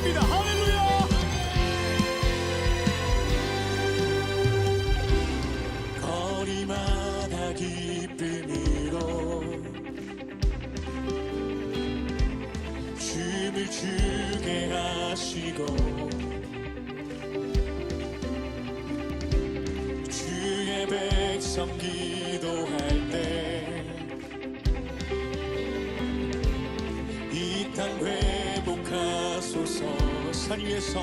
것입니다. 할렐루야. 거리마다 기쁨으로 춤을 추게 하시고 주의 백성 기도할 때 이 땅 회복하소서. 산 위에서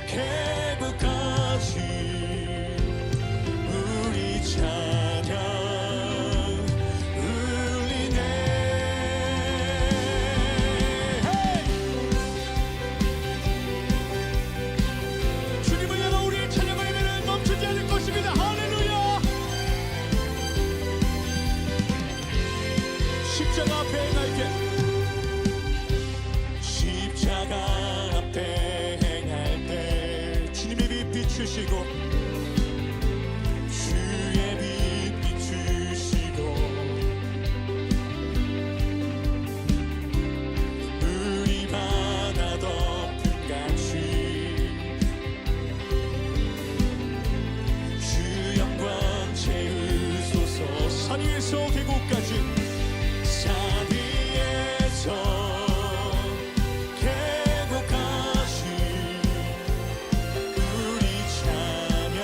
계곡까지 우리 찬양 울리네. 주님을 향한 우리의 찬양과 예배는 멈추지 않을 것입니다. 할렐루야. 십자가 앞에 행할 때 십자가 앞에 행할 때 주님의 빛 비추시고 주의 빛 비추시고 우리 바다 덮은 같이 주 영광 채우소서. 산 위에서 계곡까지 산 위에서 계곡까지 우리 찬양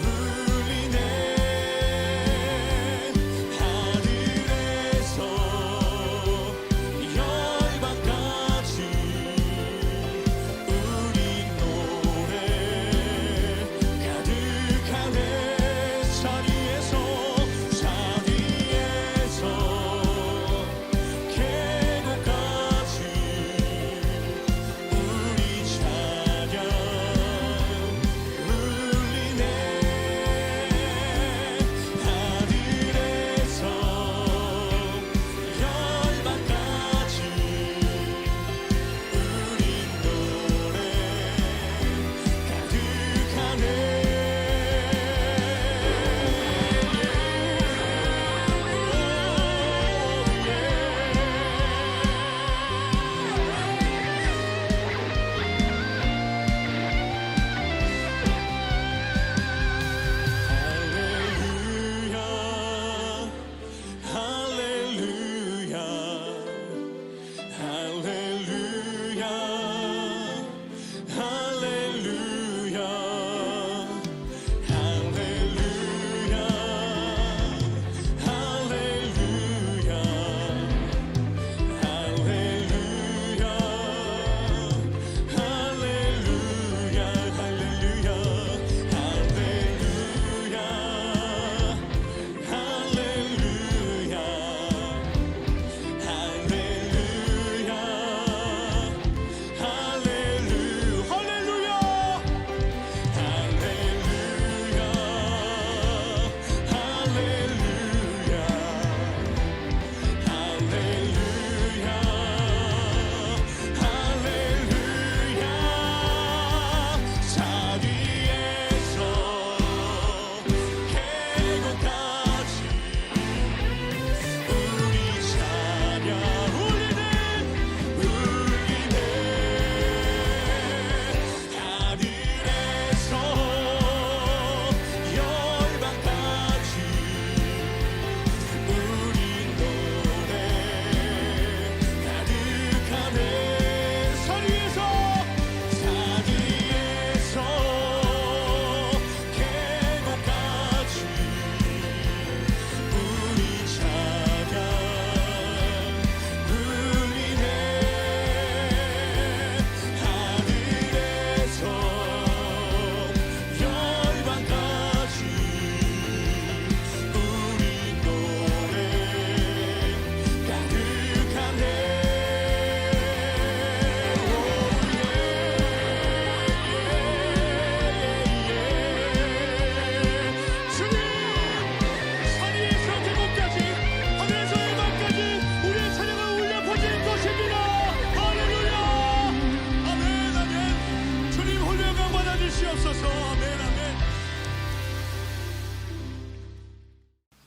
울리네. 하늘에서 열방까지 우리 노래 가득하네. 산 위에서 계곡까지 우리 찬양 울리네. 하늘에서 열방까지 우리 노래 가득하네. 할렐루야, 할렐루야, 할렐루야, 할렐루야, 할렐루야, 할렐루야, 할렐루야, 할렐루야, 할렐루야,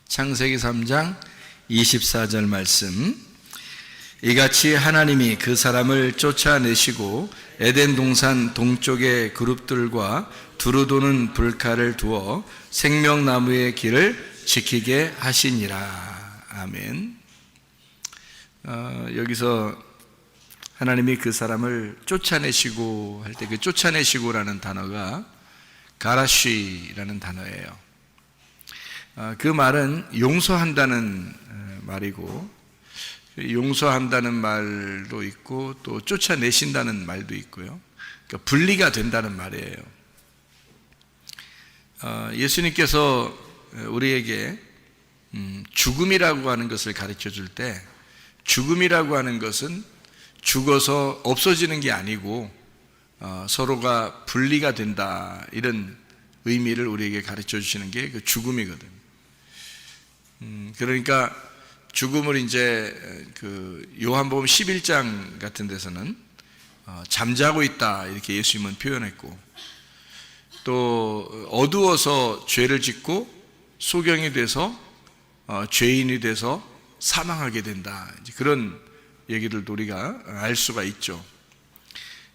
창세기 3장 24절 말씀. 이같이 하나님이 그 사람을 쫓아내시고 에덴 동산 동쪽의 그룹들과 두루 도는 불칼을 두어 생명나무의 길을 지키게 하시니라. 아멘. 여기서 하나님이 그 사람을 쫓아내시고 할 때 그 쫓아내시고라는 단어가 가라쉬라는 단어예요. 그 말은 용서한다는 말이고, 용서한다는 말도 있고 또 쫓아내신다는 말도 있고요. 그러니까 분리가 된다는 말이에요. 예수님께서 우리에게 죽음이라고 하는 것을 가르쳐 줄 때, 죽음이라고 하는 것은 죽어서 없어지는 게 아니고 서로가 분리가 된다, 이런 의미를 우리에게 가르쳐 주시는 게 그 죽음이거든요. 그러니까 죽음을 이제 그 요한복음 11장 같은 데서는 잠자고 있다, 이렇게 예수님은 표현했고, 또 어두워서 죄를 짓고 소경이 돼서 죄인이 돼서 사망하게 된다, 이제 그런 얘기들도 우리가 알 수가 있죠.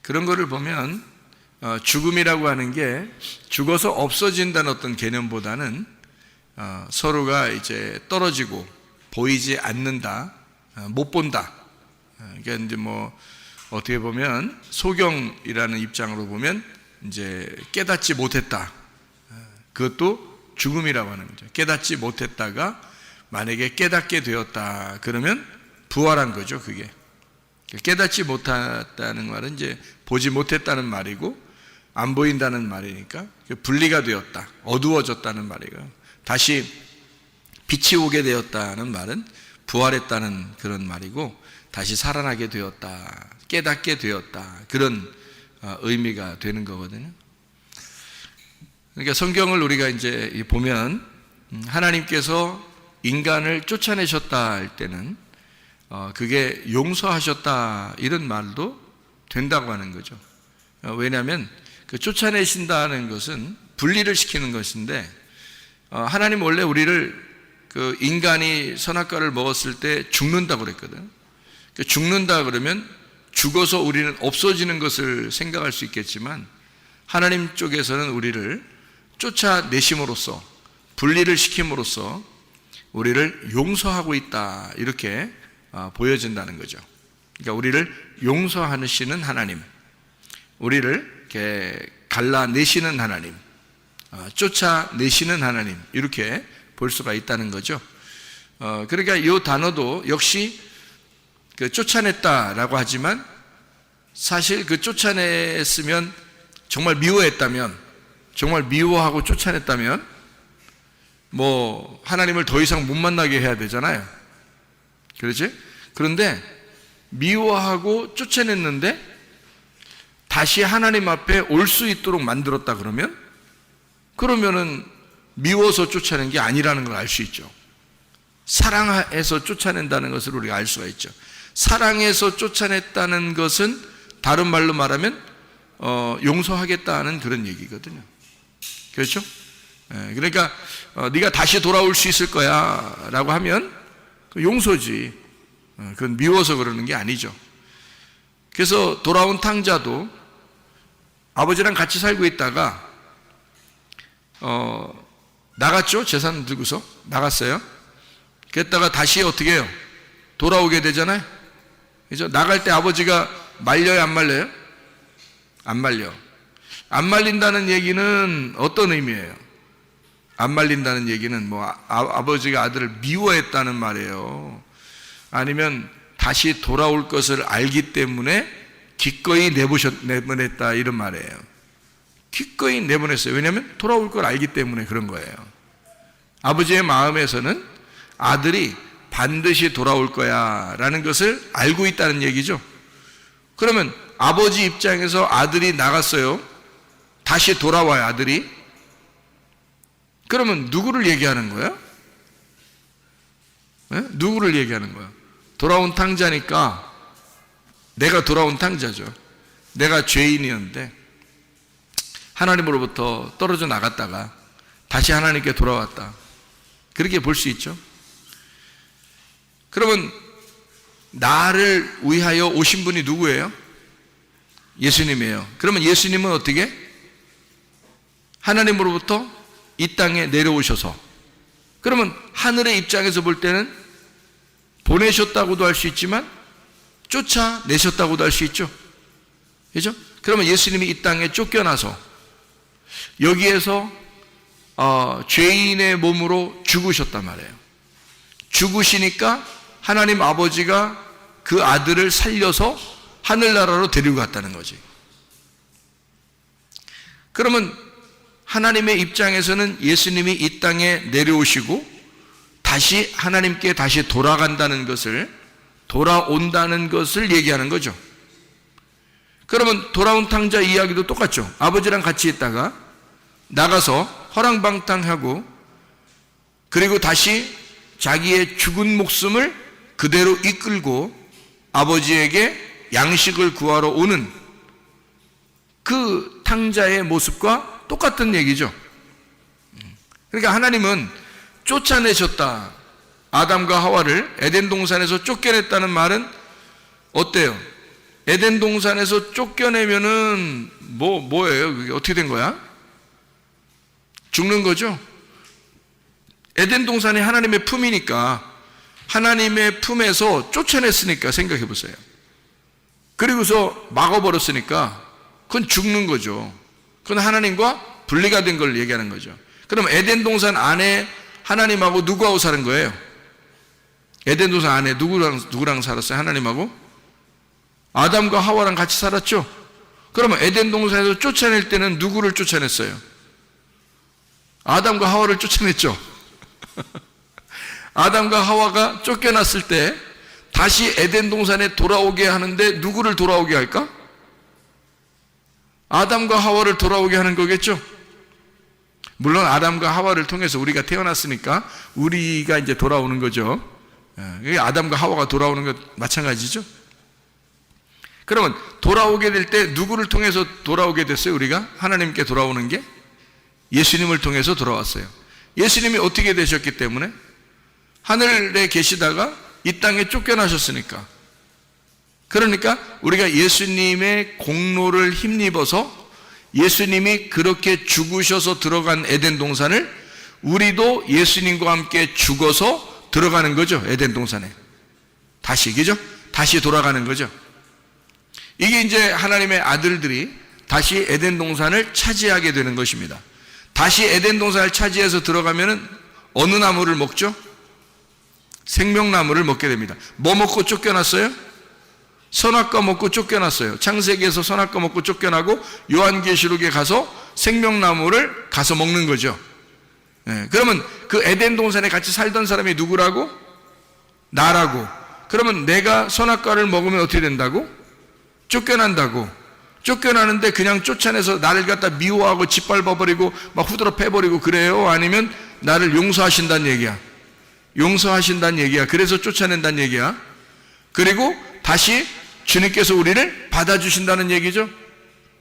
그런 거를 보면 죽음이라고 하는 게 죽어서 없어진다는 어떤 개념보다는 서로가 이제 떨어지고 보이지 않는다, 못 본다. 그러니까 이제 뭐 어떻게 보면 소경이라는 입장으로 보면 이제 깨닫지 못했다. 그것도 죽음이라고 하는 거죠. 깨닫지 못했다가 만약에 깨닫게 되었다, 그러면 부활한 거죠, 그게. 깨닫지 못했다는 말은 이제 보지 못했다는 말이고, 안 보인다는 말이니까 분리가 되었다, 어두워졌다는 말이고, 다시 빛이 오게 되었다는 말은 부활했다는 그런 말이고, 다시 살아나게 되었다, 깨닫게 되었다, 그런 의미가 되는 거거든요. 그러니까 성경을 우리가 이제 보면 하나님께서 인간을 쫓아내셨다 할 때는 그게 용서하셨다, 이런 말도 된다고 하는 거죠. 왜냐하면 그 쫓아내신다는 것은 분리를 시키는 것인데, 하나님 원래 우리를 그 인간이 선악과를 먹었을 때 죽는다고 그랬거든. 죽는다 그러면 죽어서 우리는 없어지는 것을 생각할 수 있겠지만, 하나님 쪽에서는 우리를 쫓아내심으로써, 분리를 시킴으로써 우리를 용서하고 있다, 이렇게 보여진다는 거죠. 그러니까 우리를 용서하시는 하나님, 우리를 이렇게 갈라내시는 하나님, 쫓아내시는 하나님, 이렇게 볼 수가 있다는 거죠. 그러니까 이 단어도 역시 그 쫓아냈다라고 하지만, 사실 그 쫓아냈으면, 정말 미워했다면, 정말 미워하고 쫓아냈다면 뭐 하나님을 더 이상 못 만나게 해야 되잖아요. 그렇지? 그런데 미워하고 쫓아냈는데 다시 하나님 앞에 올 수 있도록 만들었다 그러면은 미워서 쫓아낸 게 아니라는 걸 알 수 있죠. 사랑해서 쫓아낸다는 것을 우리가 알 수가 있죠. 사랑해서 쫓아냈다는 것은 다른 말로 말하면 용서하겠다는 그런 얘기거든요. 그렇죠? 그러니까 네가 다시 돌아올 수 있을 거야 라고 하면 용서지, 그건 미워서 그러는 게 아니죠. 그래서 돌아온 탕자도 아버지랑 같이 살고 있다가 나갔죠. 재산 들고서 나갔어요. 그랬다가 다시 어떻게 해요? 돌아오게 되잖아요. 그죠? 나갈 때 아버지가 말려요, 안 말려요? 안 말려. 안 말린다는 얘기는 어떤 의미예요? 안 말린다는 얘기는 뭐 아버지가 아들을 미워했다는 말이에요. 아니면 다시 돌아올 것을 알기 때문에 기꺼이 내보냈다, 이런 말이에요. 기꺼이 내보냈어요. 왜냐하면 돌아올 걸 알기 때문에 그런 거예요. 아버지의 마음에서는 아들이 반드시 돌아올 거야 라는 것을 알고 있다는 얘기죠. 그러면 아버지 입장에서 아들이 나갔어요. 다시 돌아와요, 아들이. 그러면 누구를 얘기하는 거야? 네? 누구를 얘기하는 거야? 돌아온 탕자니까 내가 돌아온 탕자죠. 내가 죄인이었는데 하나님으로부터 떨어져 나갔다가 다시 하나님께 돌아왔다, 그렇게 볼 수 있죠. 그러면 나를 위하여 오신 분이 누구예요? 예수님이에요. 그러면 예수님은 어떻게? 하나님으로부터 이 땅에 내려오셔서, 그러면 하늘의 입장에서 볼 때는 보내셨다고도 할 수 있지만 쫓아내셨다고도 할 수 있죠. 그죠? 그러면 예수님이 이 땅에 쫓겨나서 여기에서 죄인의 몸으로 죽으셨단 말이에요. 죽으시니까 하나님 아버지가 그 아들을 살려서 하늘나라로 데리고 갔다는 거지. 그러면 하나님의 입장에서는 예수님이 이 땅에 내려오시고 다시 하나님께 다시 돌아간다는 것을, 돌아온다는 것을 얘기하는 거죠. 그러면 돌아온 탕자 이야기도 똑같죠. 아버지랑 같이 있다가 나가서 허랑방탕하고 그리고 다시 자기의 죽은 목숨을 그대로 이끌고 아버지에게 양식을 구하러 오는 그 탕자의 모습과 똑같은 얘기죠. 그러니까 하나님은 쫓아내셨다. 아담과 하와를 에덴 동산에서 쫓겨냈다는 말은 어때요? 에덴 동산에서 쫓겨내면은 뭐예요? 그게 어떻게 된 거야? 죽는 거죠? 에덴 동산이 하나님의 품이니까, 하나님의 품에서 쫓아냈으니까 생각해 보세요. 그리고서 막아버렸으니까 그건 죽는 거죠. 그건 하나님과 분리가 된 걸 얘기하는 거죠. 그럼 에덴 동산 안에 하나님하고 누구하고 사는 거예요? 에덴 동산 안에 누구랑 살았어요? 하나님하고? 아담과 하와랑 같이 살았죠? 그러면 에덴 동산에서 쫓아낼 때는 누구를 쫓아냈어요? 아담과 하와를 쫓아냈죠? 아담과 하와가 쫓겨났을 때 다시 에덴 동산에 돌아오게 하는데 누구를 돌아오게 할까? 아담과 하와를 돌아오게 하는 거겠죠? 물론 아담과 하와를 통해서 우리가 태어났으니까 우리가 이제 돌아오는 거죠. 아담과 하와가 돌아오는 것 마찬가지죠. 그러면 돌아오게 될 때 누구를 통해서 돌아오게 됐어요? 우리가 하나님께 돌아오는 게 예수님을 통해서 돌아왔어요. 예수님이 어떻게 되셨기 때문에? 하늘에 계시다가 이 땅에 쫓겨나셨으니까. 그러니까 우리가 예수님의 공로를 힘입어서 예수님이 그렇게 죽으셔서 들어간 에덴 동산을 우리도 예수님과 함께 죽어서 들어가는 거죠. 에덴 동산에 다시, 그죠? 다시 돌아가는 거죠. 이게 이제 하나님의 아들들이 다시 에덴 동산을 차지하게 되는 것입니다. 다시 에덴 동산을 차지해서 들어가면은 어느 나무를 먹죠? 생명나무를 먹게 됩니다. 뭐 먹고 쫓겨났어요? 선악과 먹고 쫓겨났어요. 창세기에서 선악과 먹고 쫓겨나고 요한계시록에 가서 생명나무를 가서 먹는 거죠. 그러면 그 에덴 동산에 같이 살던 사람이 누구라고? 나라고. 그러면 내가 선악과를 먹으면 어떻게 된다고? 쫓겨난다고. 쫓겨나는데 그냥 쫓아내서 나를 갖다 미워하고 짓밟아버리고 막 후드러 패버리고 그래요? 아니면 나를 용서하신다는 얘기야? 용서하신다는 얘기야. 그래서 쫓아낸다는 얘기야. 그리고 다시 주님께서 우리를 받아주신다는 얘기죠.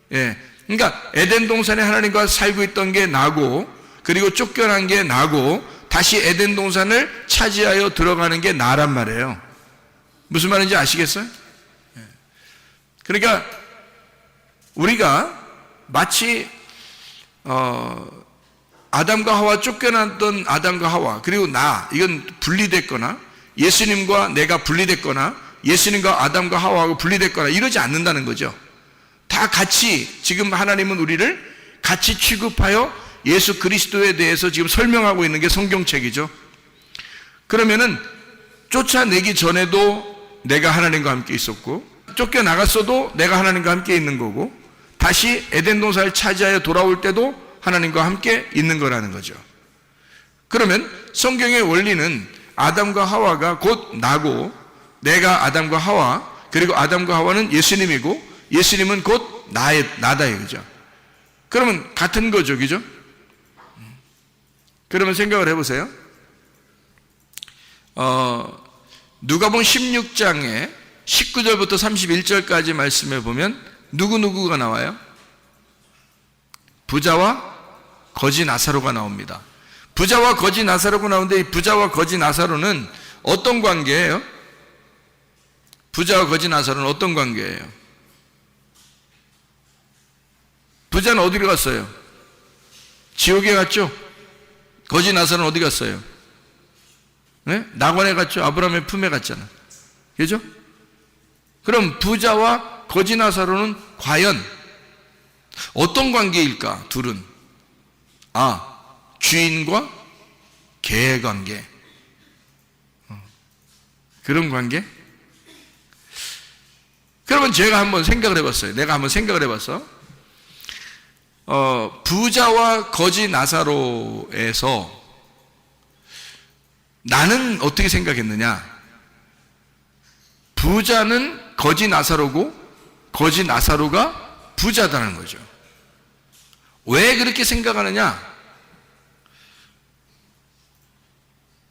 그러니까 에덴 동산에 하나님과 살고 있던 게 나고, 그리고 쫓겨난 게 나고, 다시 에덴 동산을 차지하여 들어가는 게 나란 말이에요. 무슨 말인지 아시겠어요? 그러니까 우리가 마치 아담과 하와, 쫓겨났던 아담과 하와, 그리고 이건 분리됐거나 예수님과 내가 분리됐거나 예수님과 아담과 하와하고 분리됐거나 이러지 않는다는 거죠. 다 같이, 지금 하나님은 우리를 같이 취급하여 예수 그리스도에 대해서 지금 설명하고 있는 게 성경책이죠. 그러면은 쫓아내기 전에도 내가 하나님과 함께 있었고, 쫓겨나갔어도 내가 하나님과 함께 있는 거고, 다시 에덴 동산을 차지하여 돌아올 때도 하나님과 함께 있는 거라는 거죠. 그러면 성경의 원리는 아담과 하와가 곧 나고, 내가 아담과 하와, 그리고 아담과 하와는 예수님이고 예수님은 곧 나다 이거죠. 그러면 같은 거죠, 그죠? 그러면 생각을 해보세요. 누가복음 16장에 19절부터 31절까지 말씀해 보면 누구누구가 나와요? 부자와 거지 나사로가 나옵니다. 부자와 거지 나사로가 나오는데 이 부자와 거지 나사로는 어떤 관계예요? 부자와 거지 나사로는 어떤 관계예요? 부자는 어디로 갔어요? 지옥에 갔죠? 거지 나사로는 어디 갔어요? 네? 낙원에 갔죠? 아브라함의 품에 갔잖아. 그죠? 그럼 부자와 거지 나사로는 과연 어떤 관계일까? 둘은 주인과 개의 관계. 그런 관계? 그러면 제가 한번 생각을 해봤어요. 내가 한번 생각을 해봤어. 부자와 거지 나사로에서 나는 어떻게 생각했느냐? 부자는 거지 나사로고 거지 나사로가 부자다는 거죠. 왜 그렇게 생각하느냐?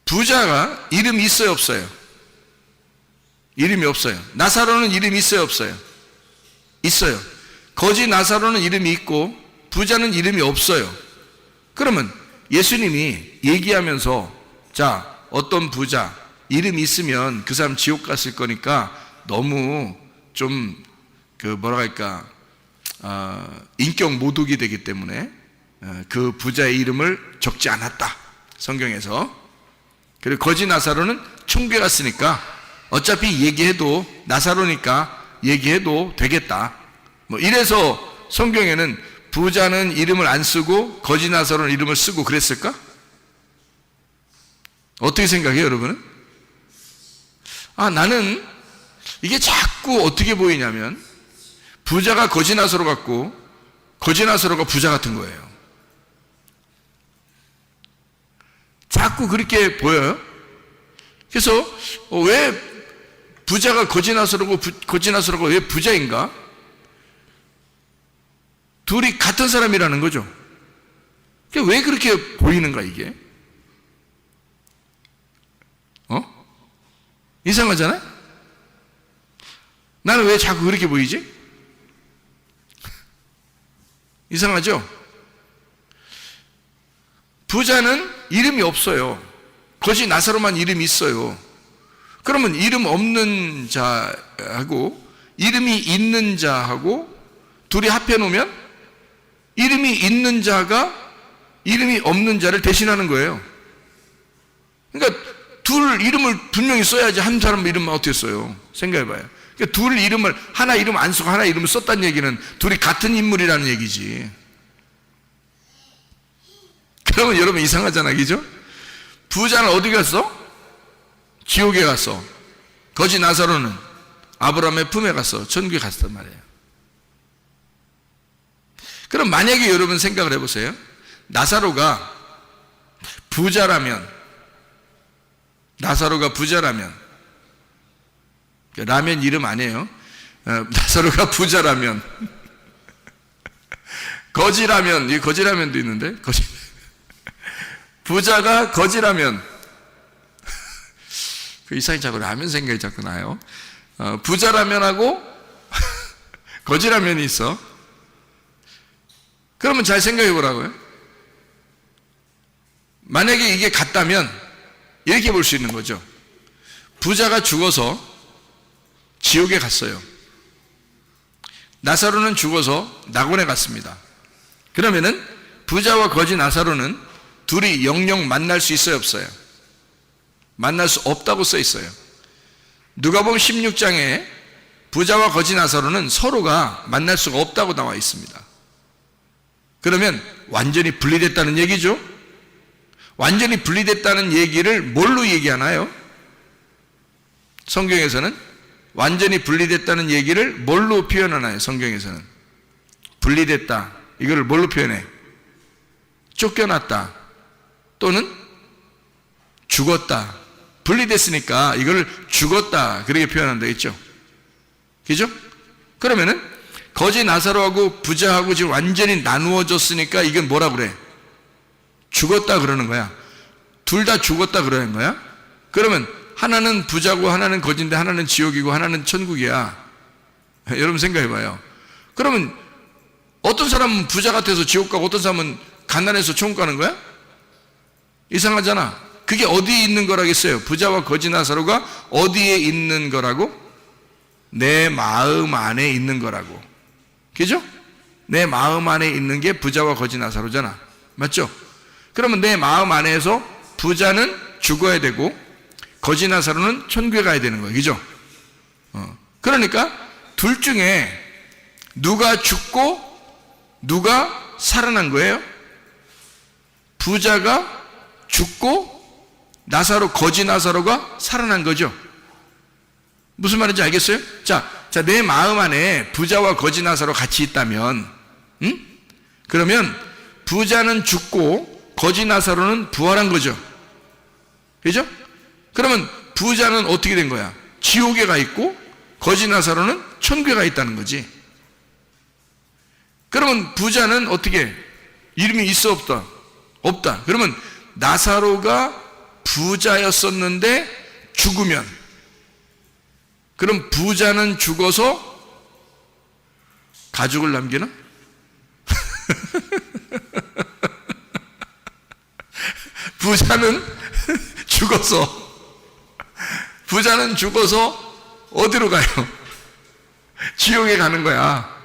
부자가 이름이 있어요, 없어요? 이름이 없어요. 나사로는 이름이 있어요, 없어요? 있어요. 거지 나사로는 이름이 있고 부자는 이름이 없어요. 그러면 예수님이 얘기하면서 자, 어떤 부자 이름이 있으면 그 사람 지옥 갔을 거니까 너무 좀 뭐라 할까 인격 모독이 되기 때문에 그 부자의 이름을 적지 않았다, 성경에서. 그리고 거지 나사로는 천국에 갔으니까 어차피 얘기해도 나사로니까 얘기해도 되겠다, 뭐 이래서 성경에는 부자는 이름을 안 쓰고 거지 나사로는 이름을 쓰고 그랬을까? 어떻게 생각해요, 여러분은? 나는 이게 자꾸 어떻게 보이냐면 부자가 거지 나사로 같고 거지 나사로가 부자 같은 거예요. 자꾸 그렇게 보여요. 그래서 왜 부자가 거지 나사로고 거지 나사로가 왜 부자인가? 둘이 같은 사람이라는 거죠. 왜 그렇게 보이는가 이게? 이상하잖아요? 나는 왜 자꾸 그렇게 보이지? 이상하죠? 부자는 이름이 없어요. 거지 나사로만 이름이 있어요. 그러면 이름 없는 자하고 이름이 있는 자하고 둘이 합해 놓으면 이름이 있는 자가 이름이 없는 자를 대신하는 거예요. 그러니까 둘 이름을 분명히 써야지 한 사람 이름만 어떻게 써요? 생각해봐요. 그러니까 둘 이름을 하나 이름 안 쓰고 하나 이름을 썼다는 얘기는 둘이 같은 인물이라는 얘기지. 그러면 여러분 이상하잖아, 그죠? 부자는 어디 갔어? 지옥에 갔어. 거지 나사로는 아브라함의 품에 갔어. 천국에 갔단 말이에요. 그럼 만약에 여러분 생각을 해보세요. 나사로가 부자라면 라면 이름 아니에요. 나사로가 부자라면 거지라면, 이 거지라면도 있는데 부자가 거지라면 그 이상이 자꾸 라면 생각이 자꾸 나요. 부자라면하고 거지라면이 있어. 그러면 잘 생각해 보라고요. 만약에 이게 같다면 이렇게 볼 수 있는 거죠. 부자가 죽어서 지옥에 갔어요. 나사로는 죽어서 낙원에 갔습니다. 그러면은 부자와 거지 나사로는 둘이 영영 만날 수 있어요, 없어요? 만날 수 없다고 써 있어요. 누가복음 16장에 부자와 거지 나사로는 서로가 만날 수가 없다고 나와 있습니다. 그러면 완전히 분리됐다는 얘기죠. 완전히 분리됐다는 얘기를 뭘로 얘기하나요? 성경에서는 완전히 분리됐다는 얘기를 뭘로 표현하나요? 성경에서는 분리됐다, 이거를 뭘로 표현해? 쫓겨났다 또는 죽었다. 분리됐으니까 이걸 죽었다 그렇게 표현한다 했죠. 그죠? 그러면은 거지 나사로하고 부자하고 지금 완전히 나누어졌으니까 이건 뭐라 그래? 죽었다 그러는 거야. 둘 다 죽었다 그러는 거야. 그러면 하나는 부자고 하나는 거지인데 하나는 지옥이고 하나는 천국이야. 여러분 생각해봐요. 그러면 어떤 사람은 부자 같아서 지옥 가고 어떤 사람은 가난해서 천국 가는 거야? 이상하잖아. 그게 어디에 있는 거라겠어요? 부자와 거지 나사로가 어디에 있는 거라고? 내 마음 안에 있는 거라고. 그죠? 내 마음 안에 있는 게 부자와 거지 나사로잖아. 맞죠? 그러면 내 마음 안에서 부자는 죽어야 되고 거지 나사로는 천국에 가야 되는 거예요. 그죠? 그러니까 둘 중에 누가 죽고 누가 살아난 거예요? 부자가 죽고 나사로, 거지 나사로가 살아난 거죠. 무슨 말인지 알겠어요? 자, 내 마음 안에 부자와 거지 나사로 같이 있다면, 그러면 부자는 죽고 거지 나사로는 부활한 거죠. 그죠? 그러면 부자는 어떻게 된 거야? 지옥에 가 있고 거지 나사로는 천국에 가 있다는 거지. 그러면 부자는 어떻게? 이름이 있어 없다? 없다. 그러면 나사로가 부자였었는데 죽으면, 그럼 부자는 죽어서 가족을 남기나? 부자는 죽어서 어디로 가요? 지옥에 가는 거야.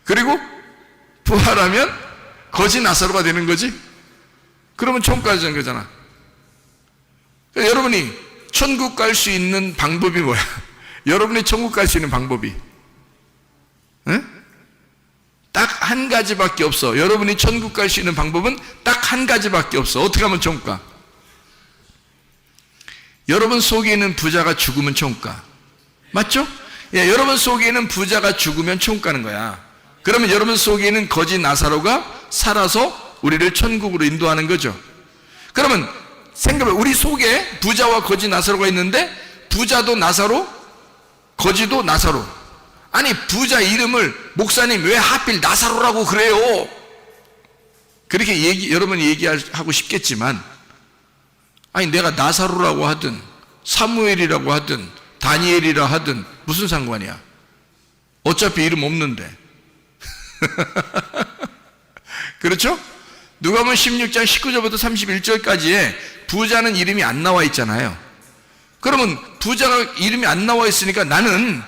그리고 부활하면 거지 나사로가 되는 거지. 그러면 천국 가는 거잖아. 여러분이 천국 갈 수 있는 방법이 뭐야? 여러분이 천국 갈 수 있는 방법이 딱 한 가지밖에 없어. 여러분이 천국 갈 수 있는 방법은 딱 한 가지밖에 없어. 어떻게 하면 천국 가? 여러분 속에 있는 부자가 죽으면 천국 가. 맞죠? 예, 여러분 속에 있는 부자가 죽으면 천국 가는 거야. 그러면 여러분 속에 있는 거지 나사로가 살아서 우리를 천국으로 인도하는 거죠. 그러면 생각해, 우리 속에 부자와 거지 나사로가 있는데 부자도 나사로, 거지도 나사로. 아니, 부자 이름을 목사님 왜 하필 나사로라고 그래요? 그렇게 여러분이 얘기하고 싶겠지만, 아니 내가 나사로라고 하든 사무엘이라고 하든 다니엘이라 하든 무슨 상관이야? 어차피 이름 없는데. 그렇죠? 누가복음 16장 19절부터 31절까지에 부자는 이름이 안 나와 있잖아요. 그러면 부자가 이름이 안 나와 있으니까 나는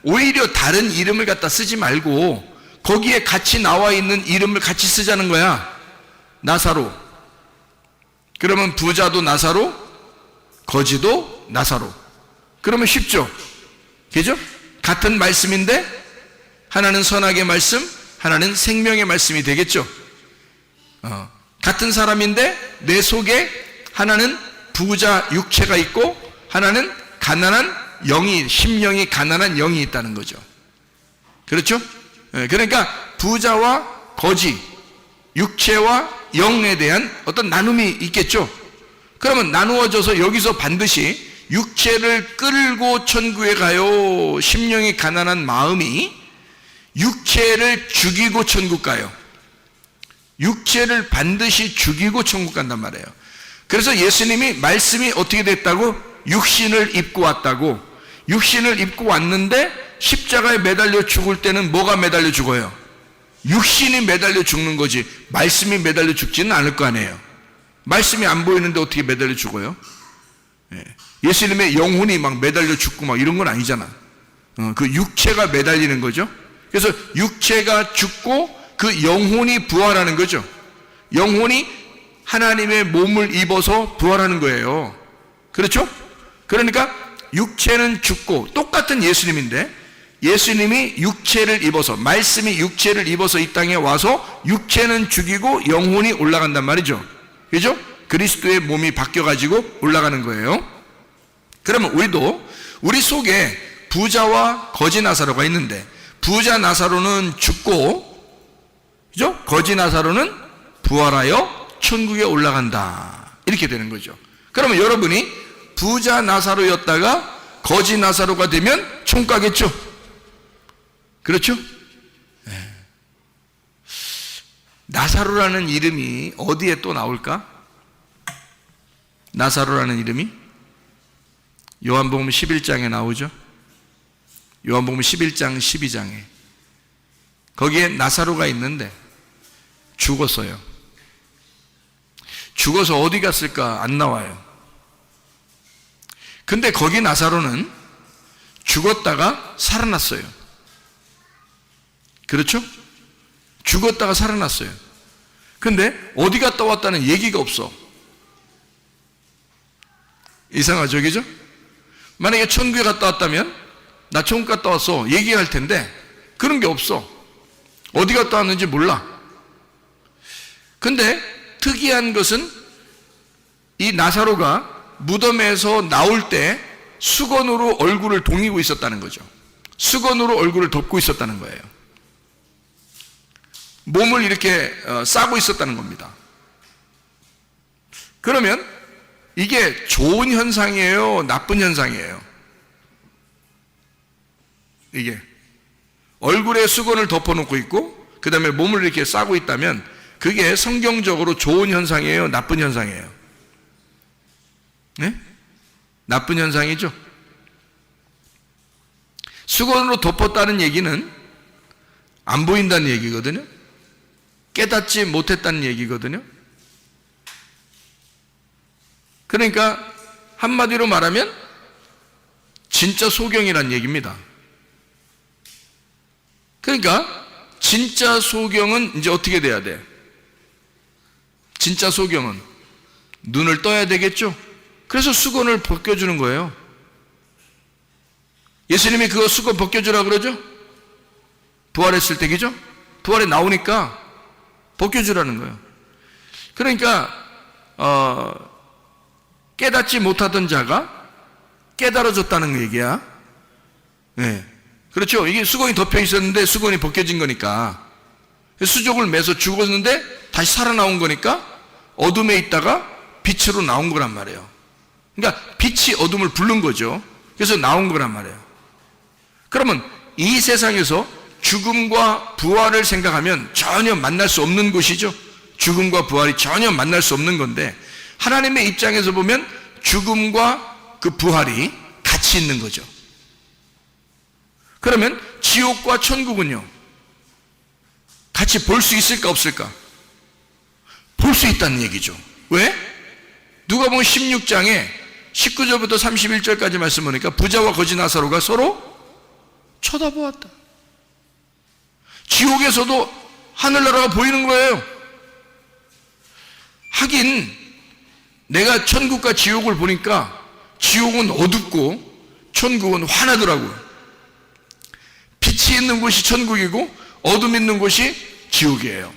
오히려 다른 이름을 갖다 쓰지 말고 거기에 같이 나와 있는 이름을 같이 쓰자는 거야. 나사로. 그러면 부자도 나사로, 거지도 나사로. 그러면 쉽죠? 그죠? 같은 말씀인데 하나는 선악의 말씀, 하나는 생명의 말씀이 되겠죠? 같은 사람인데 내 속에 하나는 부자 육체가 있고 하나는 가난한 영이, 심령이 가난한 영이 있다는 거죠. 그렇죠? 그러니까 부자와 거지, 육체와 영에 대한 어떤 나눔이 있겠죠. 그러면 나누어져서 여기서 반드시 육체를 끌고 천국에 가요. 심령이 가난한 마음이 육체를 죽이고 천국 가요. 육체를 반드시 죽이고 천국 간단 말이에요. 그래서 예수님이 말씀이 어떻게 됐다고? 육신을 입고 왔다고. 육신을 입고 왔는데 십자가에 매달려 죽을 때는 뭐가 매달려 죽어요? 육신이 매달려 죽는 거지 말씀이 매달려 죽지는 않을 거 아니에요. 말씀이 안 보이는데 어떻게 매달려 죽어요? 예수님의 영혼이 막 매달려 죽고 막 이런 건 아니잖아. 그 육체가 매달리는 거죠. 그래서 육체가 죽고 그 영혼이 부활하는 거죠. 영혼이 하나님의 몸을 입어서 부활하는 거예요. 그렇죠? 그러니까 육체는 죽고, 똑같은 예수님인데 예수님이 육체를 입어서, 말씀이 육체를 입어서 이 땅에 와서 육체는 죽이고 영혼이 올라간단 말이죠. 그죠? 그리스도의 몸이 바뀌어가지고 올라가는 거예요. 그러면 우리도 우리 속에 부자와 거지 나사로가 있는데 부자 나사로는 죽고, 그죠? 거지 나사로는 부활하여 천국에 올라간다. 이렇게 되는 거죠. 그러면 여러분이 부자 나사로였다가 거지 나사로가 되면 천국 가겠죠? 그렇죠? 네. 나사로라는 이름이 어디에 또 나올까? 나사로라는 이름이 요한복음 11장에 나오죠. 요한복음 11장 12장에 거기에 나사로가 있는데 죽었어요. 죽어서 어디 갔을까? 안 나와요. 근데 거기 나사로는 죽었다가 살아났어요. 그렇죠? 죽었다가 살아났어요. 근데 어디 갔다 왔다는 얘기가 없어. 이상하죠, 그죠? 만약에 천국에 갔다 왔다면 나 천국 갔다 왔어 얘기할 텐데 그런 게 없어. 어디 갔다 왔는지 몰라. 근데 특이한 것은 이 나사로가 무덤에서 나올 때 수건으로 얼굴을 동이고 있었다는 거죠. 수건으로 얼굴을 덮고 있었다는 거예요. 몸을 이렇게 싸고 있었다는 겁니다. 그러면 이게 좋은 현상이에요? 나쁜 현상이에요? 이게 얼굴에 수건을 덮어놓고 있고 그 다음에 몸을 이렇게 싸고 있다면 그게 성경적으로 좋은 현상이에요? 나쁜 현상이에요? 네? 나쁜 현상이죠. 수건으로 덮었다는 얘기는 안 보인다는 얘기거든요. 깨닫지 못했다는 얘기거든요. 그러니까 한마디로 말하면 진짜 소경이란 얘기입니다. 그러니까 진짜 소경은 이제 어떻게 돼야 돼? 진짜 소경은 눈을 떠야 되겠죠? 그래서 수건을 벗겨주는 거예요. 예수님이 그거 수건 벗겨주라 그러죠? 부활했을 때기죠? 부활에 나오니까 벗겨주라는 거예요. 그러니까 깨닫지 못하던 자가 깨달아졌다는 얘기야. 네. 그렇죠? 이게 수건이 덮여 있었는데 수건이 벗겨진 거니까 수족을 매서 죽었는데 다시 살아나온 거니까 어둠에 있다가 빛으로 나온 거란 말이에요. 그러니까 빛이 어둠을 부른 거죠. 그래서 나온 거란 말이에요. 그러면 이 세상에서 죽음과 부활을 생각하면 전혀 만날 수 없는 곳이죠. 죽음과 부활이 전혀 만날 수 없는 건데 하나님의 입장에서 보면 죽음과 그 부활이 같이 있는 거죠. 그러면 지옥과 천국은요 같이 볼 수 있을까 없을까? 볼 수 있다는 얘기죠. 왜? 누가복음 16장에 19절부터 31절까지 말씀 보니까 부자와 거지 나사로가 서로 쳐다보았다. 지옥에서도 하늘나라가 보이는 거예요. 하긴 내가 천국과 지옥을 보니까 지옥은 어둡고 천국은 환하더라고요. 빛이 있는 곳이 천국이고 어둠 있는 곳이 지옥이에요.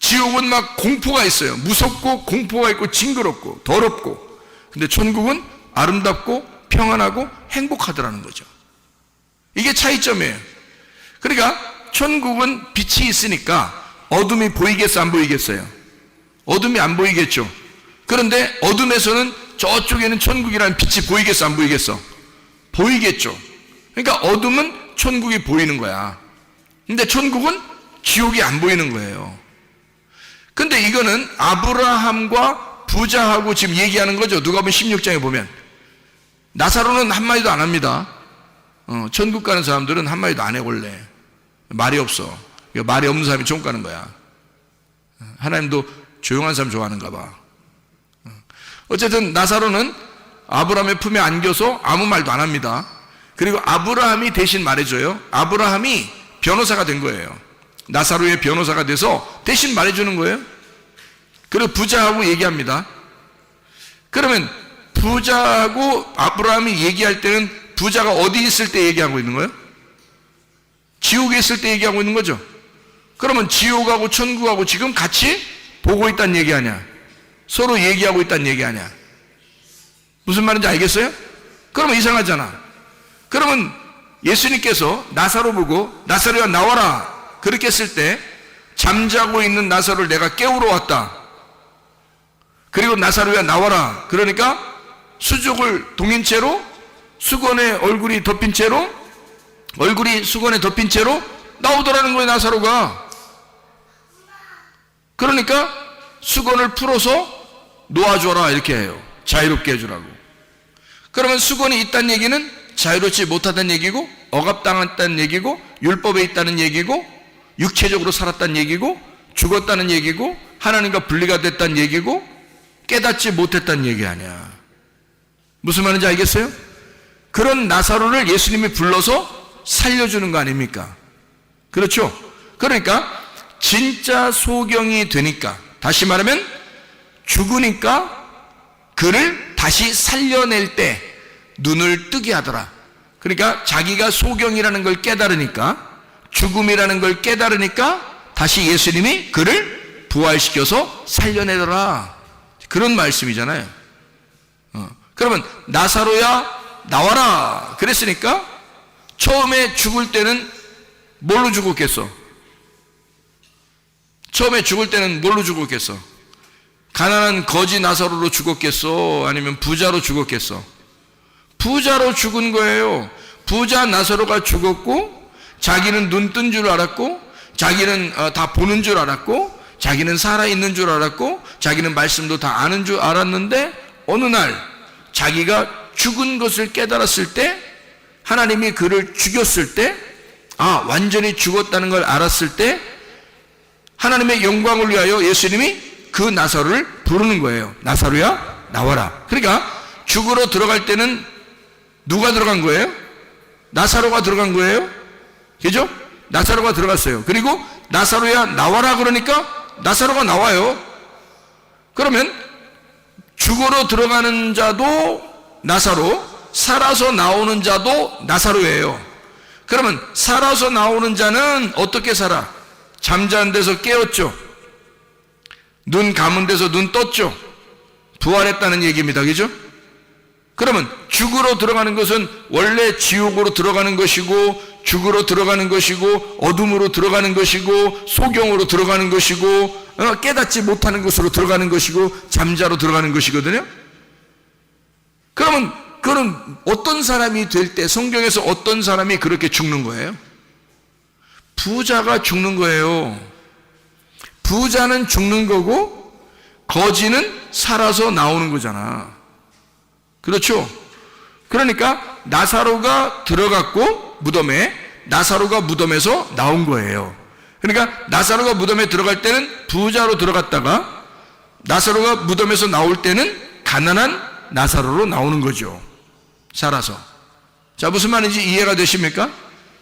지옥은 막 공포가 있어요. 무섭고 공포가 있고 징그럽고 더럽고. 근데 천국은 아름답고 평안하고 행복하더라는 거죠. 이게 차이점이에요. 그러니까 천국은 빛이 있으니까 어둠이 보이겠어 안 보이겠어요? 어둠이 안 보이겠죠. 그런데 어둠에서는 저쪽에는 천국이라는 빛이 보이겠어 안 보이겠어? 보이겠죠. 그러니까 어둠은 천국이 보이는 거야. 근데 천국은 지옥이 안 보이는 거예요. 근데 이거는 아브라함과 부자하고 지금 얘기하는 거죠. 누가복음 16장에 보면 나사로는 한마디도 안 합니다. 천국 가는 사람들은 한마디도 안 해 원래. 말이 없어. 말이 없는 사람이 천국 가는 거야. 하나님도 조용한 사람 좋아하는가 봐. 어쨌든 나사로는 아브라함의 품에 안겨서 아무 말도 안 합니다. 그리고 아브라함이 대신 말해줘요. 아브라함이 변호사가 된 거예요. 나사로의 변호사가 돼서 대신 말해주는 거예요. 그리고 부자하고 얘기합니다. 그러면 부자하고 아브라함이 얘기할 때는 부자가 어디 있을 때 얘기하고 있는 거예요? 지옥에 있을 때 얘기하고 있는 거죠. 그러면 지옥하고 천국하고 지금 같이 보고 있다는 얘기 아니야? 서로 얘기하고 있다는 얘기 아니야? 무슨 말인지 알겠어요? 그러면 이상하잖아. 그러면 예수님께서 나사로 보고 나사로야 나와라 그렇게 했을 때 잠자고 있는 나사로를 내가 깨우러 왔다. 그리고 나사로야 나와라 그러니까 수족을 동인 채로 수건에 얼굴이 덮인 채로 얼굴이 수건에 덮인 채로 나오더라는 거예요. 나사로가. 그러니까 수건을 풀어서 놓아줘라 이렇게 해요. 자유롭게 해주라고. 그러면 수건이 있다는 얘기는 자유롭지 못하다는 얘기고 억압당했다는 얘기고 율법에 있다는 얘기고 육체적으로 살았다는 얘기고 죽었다는 얘기고 하나님과 분리가 됐다는 얘기고 깨닫지 못했다는 얘기 아니야. 무슨 말인지 알겠어요? 그런 나사로를 예수님이 불러서 살려주는 거 아닙니까? 그렇죠? 그러니까 진짜 소경이 되니까, 다시 말하면 죽으니까 그를 다시 살려낼 때 눈을 뜨게 하더라. 그러니까 자기가 소경이라는 걸 깨달으니까, 죽음이라는 걸 깨달으니까 다시 예수님이 그를 부활시켜서 살려내더라. 그런 말씀이잖아요. 그러면 나사로야 나와라 그랬으니까 처음에 죽을 때는 뭘로 죽었겠어? 처음에 죽을 때는 뭘로 죽었겠어? 가난한 거지 나사로로 죽었겠어? 아니면 부자로 죽었겠어? 부자로 죽은 거예요. 부자 나사로가 죽었고, 자기는 눈 뜬 줄 알았고, 자기는 다 보는 줄 알았고, 자기는 살아있는 줄 알았고, 자기는 말씀도 다 아는 줄 알았는데, 어느 날 자기가 죽은 것을 깨달았을 때, 하나님이 그를 죽였을 때, 완전히 죽었다는 걸 알았을 때, 하나님의 영광을 위하여 예수님이 그 나사로를 부르는 거예요. 나사로야 나와라. 그러니까 죽으러 들어갈 때는 누가 들어간 거예요? 나사로가 들어간 거예요. 그죠? 나사로가 들어갔어요. 그리고 나사로야 나와라 그러니까 나사로가 나와요. 그러면 죽으러 들어가는 자도 나사로, 살아서 나오는 자도 나사로예요. 그러면 살아서 나오는 자는 어떻게 살아? 잠자는 데서 깨었죠. 눈 감은 데서 눈 떴죠. 부활했다는 얘기입니다. 그죠? 그러면 죽으러 들어가는 것은 원래 지옥으로 들어가는 것이고, 죽으러 들어가는 것이고, 어둠으로 들어가는 것이고, 소경으로 들어가는 것이고, 깨닫지 못하는 것으로 들어가는 것이고, 잠자로 들어가는 것이거든요. 그러면 그는 어떤 사람이 될 때, 성경에서 어떤 사람이 그렇게 죽는 거예요? 부자가 죽는 거예요. 부자는 죽는 거고 거지는 살아서 나오는 거잖아. 그렇죠? 그러니까 나사로가 들어갔고 무덤에, 나사로가 무덤에서 나온 거예요. 그러니까 나사로가 무덤에 들어갈 때는 부자로 들어갔다가 나사로가 무덤에서 나올 때는 가난한 나사로로 나오는 거죠. 살아서. 자, 무슨 말인지 이해가 되십니까?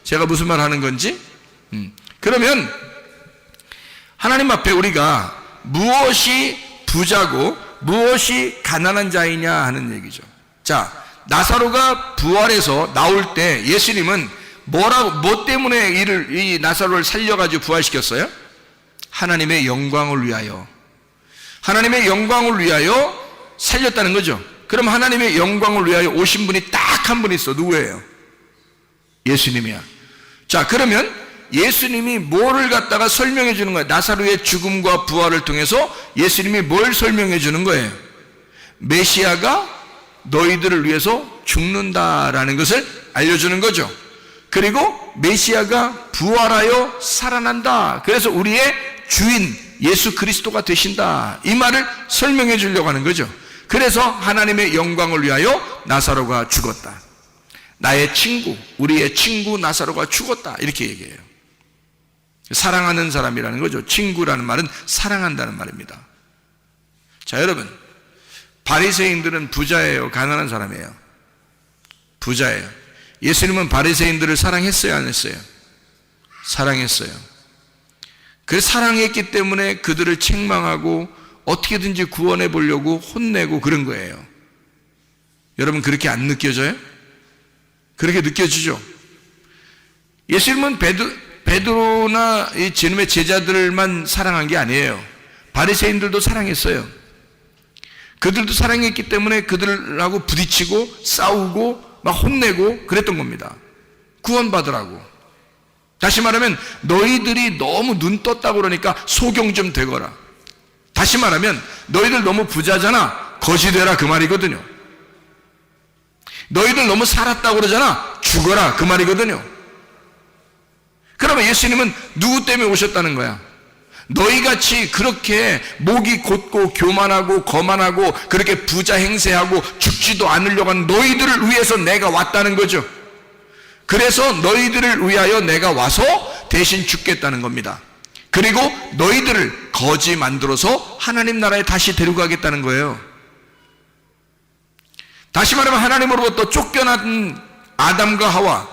제가 무슨 말 하는 건지? 그러면 하나님 앞에 우리가 무엇이 부자고 무엇이 가난한 자이냐 하는 얘기죠. 자, 나사로가 부활해서 나올 때 예수님은 뭐 때문에 이 나사로를 살려가지고 부활시켰어요? 하나님의 영광을 위하여. 하나님의 영광을 위하여 살렸다는 거죠. 그럼 하나님의 영광을 위하여 오신 분이 딱 한 분 있어. 누구예요? 예수님이야. 자, 그러면 예수님이 뭐를 갖다가 설명해 주는 거예요? 나사로의 죽음과 부활을 통해서 예수님이 뭘 설명해 주는 거예요? 메시아가 너희들을 위해서 죽는다라는 것을 알려주는 거죠. 그리고 메시아가 부활하여 살아난다. 그래서 우리의 주인 예수 그리스도가 되신다. 이 말을 설명해 주려고 하는 거죠. 그래서 하나님의 영광을 위하여 나사로가 죽었다. 나의 친구, 우리의 친구 나사로가 죽었다. 이렇게 얘기해요. 사랑하는 사람이라는 거죠. 친구라는 말은 사랑한다는 말입니다. 자, 여러분, 바리새인들은 부자예요, 가난한 사람이에요? 부자예요. 예수님은 바리새인들을 사랑했어요, 안 했어요? 사랑했어요. 그래서 사랑했기 때문에 그들을 책망하고 어떻게든지 구원해 보려고 혼내고 그런 거예요. 여러분, 그렇게 안 느껴져요? 그렇게 느껴지죠? 예수님은 베드로나 이 제놈의 제자들만 사랑한 게 아니에요. 바리새인들도 사랑했어요. 그들도 사랑했기 때문에 그들하고 부딪히고 싸우고 막 혼내고 그랬던 겁니다. 구원받으라고. 다시 말하면 너희들이 너무 눈 떴다고 그러니까 소경 좀 되거라. 다시 말하면 너희들 너무 부자잖아, 거지 되라, 그 말이거든요. 너희들 너무 살았다고 그러잖아, 죽어라, 그 말이거든요. 그러면 예수님은 누구 때문에 오셨다는 거야? 너희같이 그렇게 목이 곧고 교만하고 거만하고 그렇게 부자 행세하고 죽지도 않으려고 하는 너희들을 위해서 내가 왔다는 거죠. 그래서 너희들을 위하여 내가 와서 대신 죽겠다는 겁니다. 그리고 너희들을 거지 만들어서 하나님 나라에 다시 데리고 가겠다는 거예요. 다시 말하면 하나님으로부터 쫓겨난 아담과 하와,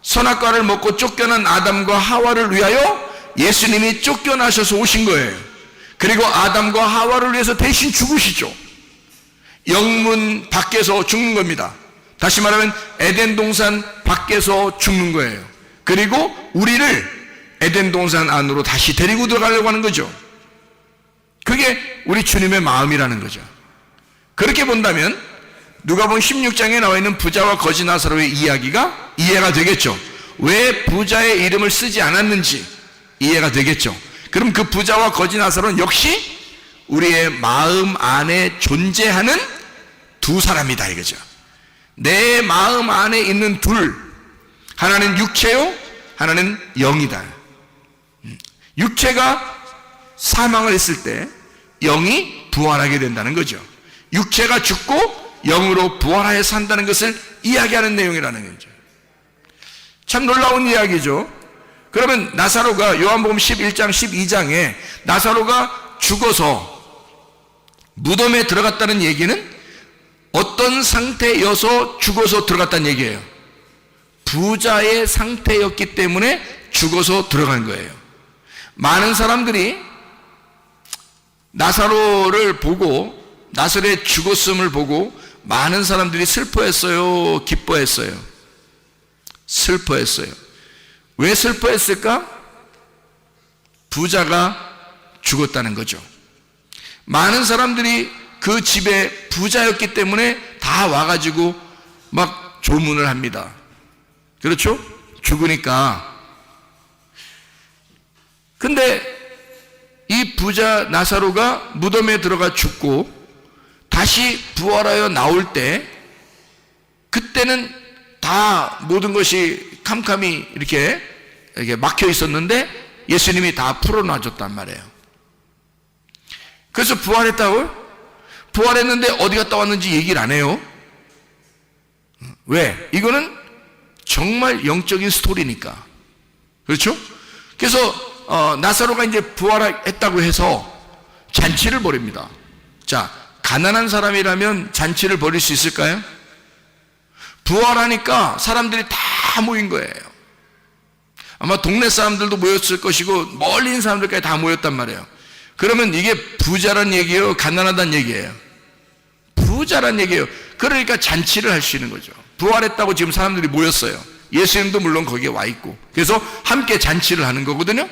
선악과를 먹고 쫓겨난 아담과 하와를 위하여 예수님이 쫓겨나셔서 오신 거예요. 그리고 아담과 하와를 위해서 대신 죽으시죠. 영문 밖에서 죽는 겁니다. 다시 말하면 에덴 동산 밖에서 죽는 거예요. 그리고 우리를 에덴 동산 안으로 다시 데리고 들어가려고 하는 거죠. 그게 우리 주님의 마음이라는 거죠. 그렇게 본다면 누가복음 16장에 나와 있는 부자와 거지 나사로의 이야기가 이해가 되겠죠. 왜 부자의 이름을 쓰지 않았는지 이해가 되겠죠. 그럼 그 부자와 거지 나사로는 역시 우리의 마음 안에 존재하는 두 사람이다 이거죠. 내 마음 안에 있는 둘, 하나는 육체요, 하나는 영이다. 육체가 사망을 했을 때 영이 부활하게 된다는 거죠. 육체가 죽고 영으로 부활하여 산다는 것을 이야기하는 내용이라는 거죠. 참 놀라운 이야기죠. 그러면 나사로가 요한복음 11장 12장에 나사로가 죽어서 무덤에 들어갔다는 얘기는 어떤 상태여서 죽어서 들어갔다는 얘기예요. 부자의 상태였기 때문에 죽어서 들어간 거예요. 많은 사람들이 나사로를 보고, 나사로의 죽었음을 보고 많은 사람들이 슬퍼했어요, 기뻐했어요? 슬퍼했어요. 왜 슬퍼했을까? 부자가 죽었다는 거죠. 많은 사람들이 그 집에 부자였기 때문에 다 와가지고 막 조문을 합니다. 그렇죠? 죽으니까. 근데 이 부자 나사로가 무덤에 들어가 죽고 다시 부활하여 나올 때, 그때는 다 모든 것이 캄캄이 이렇게 막혀 있었는데 예수님이 다 풀어놔줬단 말이에요. 그래서 부활했다고요? 부활했는데 어디 갔다 왔는지 얘기를 안 해요. 왜? 이거는 정말 영적인 스토리니까. 그렇죠? 그래서 나사로가 이제 부활했다고 해서 잔치를 벌입니다. 자, 가난한 사람이라면 잔치를 벌일 수 있을까요? 부활하니까 사람들이 다 모인 거예요. 아마 동네 사람들도 모였을 것이고 멀리 있는 사람들까지 다 모였단 말이에요. 그러면 이게 부자란 얘기예요, 가난하다는 얘기예요? 부자란 얘기예요. 그러니까 잔치를 할 수 있는 거죠. 부활했다고 지금 사람들이 모였어요. 예수님도 물론 거기에 와 있고. 그래서 함께 잔치를 하는 거거든요.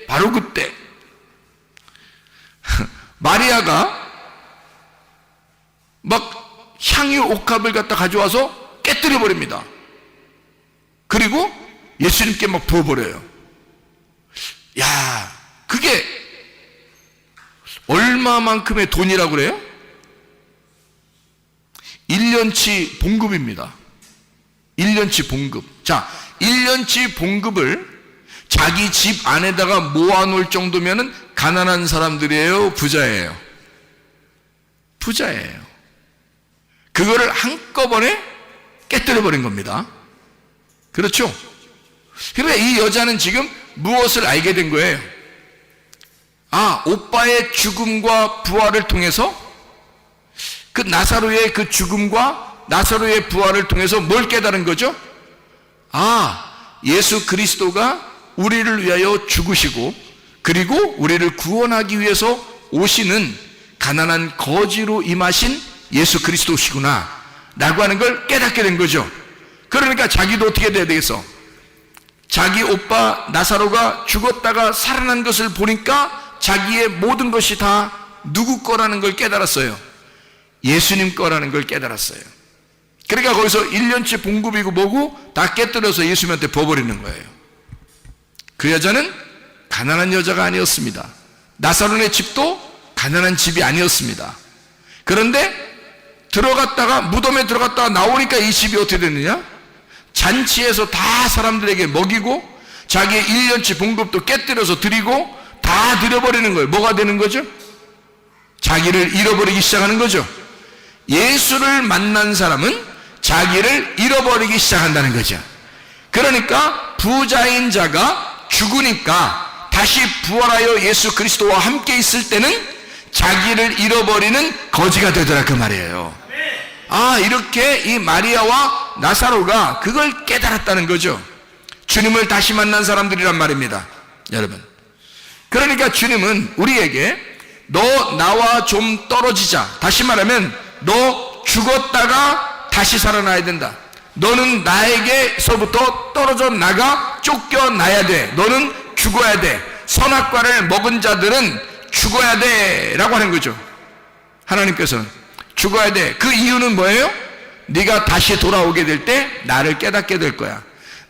바로 그때 마리아가 막 향유 옥합을 갖다 가져와서 깨뜨려 버립니다. 그리고 예수님께 막 부어버려요. 야, 그게 얼마만큼의 돈이라고 그래요? 1년치 봉급입니다. 1년치 봉급. 자, 1년치 봉급을 자기 집 안에다가 모아놓을 정도면은 가난한 사람들이에요, 부자예요? 부자예요. 그거를 한꺼번에 깨뜨려버린 겁니다. 그렇죠? 그러니까 이 여자는 지금 무엇을 알게 된 거예요? 아, 오빠의 죽음과 부활을 통해서, 그 나사로의 그 죽음과 나사로의 부활을 통해서 뭘 깨달은 거죠? 아, 예수 그리스도가 우리를 위하여 죽으시고 그리고 우리를 구원하기 위해서 오시는 가난한 거지로 임하신 예수 그리스도시구나 라고 하는 걸 깨닫게 된 거죠. 그러니까 자기도 어떻게 돼야 되겠어? 자기 오빠 나사로가 죽었다가 살아난 것을 보니까 자기의 모든 것이 다 누구 거라는 걸 깨달았어요. 예수님 거라는 걸 깨달았어요. 그러니까 거기서 1년치 봉급이고 뭐고 다 깨뜨려서 예수님한테 부어버리는 거예요. 그 여자는 가난한 여자가 아니었습니다. 나사로의 집도 가난한 집이 아니었습니다. 그런데 들어갔다가 무덤에 들어갔다가 나오니까 이 집이 어떻게 됐느냐? 잔치에서 다 사람들에게 먹이고 자기의 1년치 봉급도 깨뜨려서 드리고 다 드려버리는 거예요. 뭐가 되는 거죠? 자기를 잃어버리기 시작하는 거죠. 예수를 만난 사람은 자기를 잃어버리기 시작한다는 거죠. 그러니까 부자인 자가 죽으니까 다시 부활하여 예수 그리스도와 함께 있을 때는 자기를 잃어버리는 거지가 되더라 그 말이에요. 이렇게 이 마리아와 나사로가 그걸 깨달았다는 거죠. 주님을 다시 만난 사람들이란 말입니다, 여러분. 그러니까 주님은 우리에게 너 나와 좀 떨어지자, 다시 말하면 너 죽었다가 다시 살아나야 된다. 너는 나에게서부터 떨어져 나가 쫓겨나야 돼. 너는 죽어야 돼. 선악과를 먹은 자들은 죽어야 돼 라고 하는 거죠. 하나님께서는 죽어야 돼. 그 이유는 뭐예요? 네가 다시 돌아오게 될 때 나를 깨닫게 될 거야.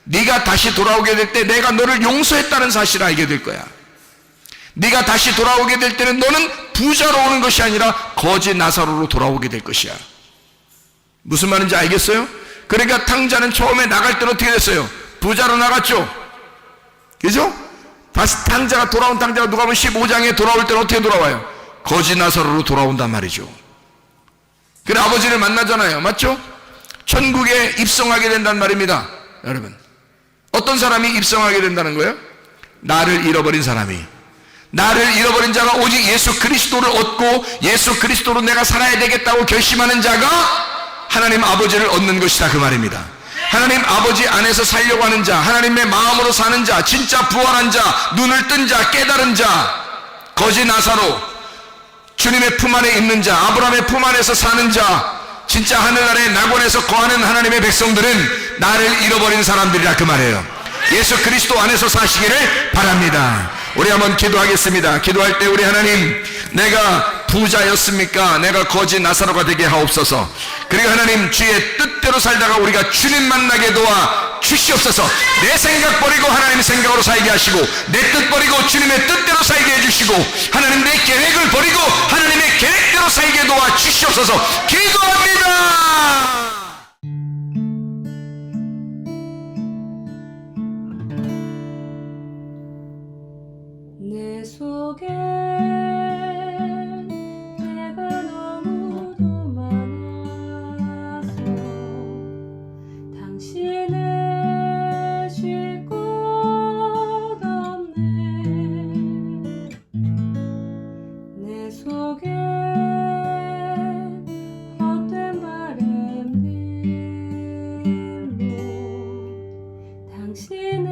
네가 다시 돌아오게 될 때 내가 너를 용서했다는 사실을 알게 될 거야. 네가 다시 돌아오게 될 때는 너는 부자로 오는 것이 아니라 거지 나사로로 돌아오게 될 것이야. 무슨 말인지 알겠어요? 그러니까 탕자는 처음에 나갈 때는 어떻게 됐어요? 부자로 나갔죠. 그죠? 다시 탕자가 돌아온 탕자가 누가 보면 15장에 돌아올 때는 어떻게 돌아와요? 거지 나사로로 돌아온단 말이죠. 그래 아버지를 만나잖아요. 맞죠? 천국에 입성하게 된단 말입니다. 여러분, 어떤 사람이 입성하게 된다는 거예요? 나를 잃어버린 사람이. 나를 잃어버린 자가 오직 예수 그리스도를 얻고 예수 그리스도로 내가 살아야 되겠다고 결심하는 자가 하나님 아버지를 얻는 것이다 그 말입니다. 하나님 아버지 안에서 살려고 하는 자, 하나님의 마음으로 사는 자, 진짜 부활한 자, 눈을 뜬 자, 깨달은 자, 거지 나사로, 주님의 품 안에 있는 자, 아브라함의 품 안에서 사는 자, 진짜 하늘나라의 낙원에서 거하는 하나님의 백성들은 나를 잃어버린 사람들이라 그 말이에요. 예수 그리스도 안에서 사시기를 바랍니다. 우리 한번 기도하겠습니다. 기도할 때 우리 하나님, 내가 부자였습니까? 내가 거지 나사로가 되게 하옵소서. 그리고 하나님, 주의 뜻대로 살다가 우리가 주님 만나게 도와 주시옵소서. 내 생각 버리고 하나님의 생각으로 살게 하시고, 내 뜻 버리고 주님의 뜻대로 살게 해주시고, 하나님 내 계획을 버리고 하나님의 계획대로 살게 도와 주시옵소서. 기도합니다. 내 속에 내가 너무도 많아서 당신을 쉴 곳 없네. 내 속에 헛된 바램들로 당신의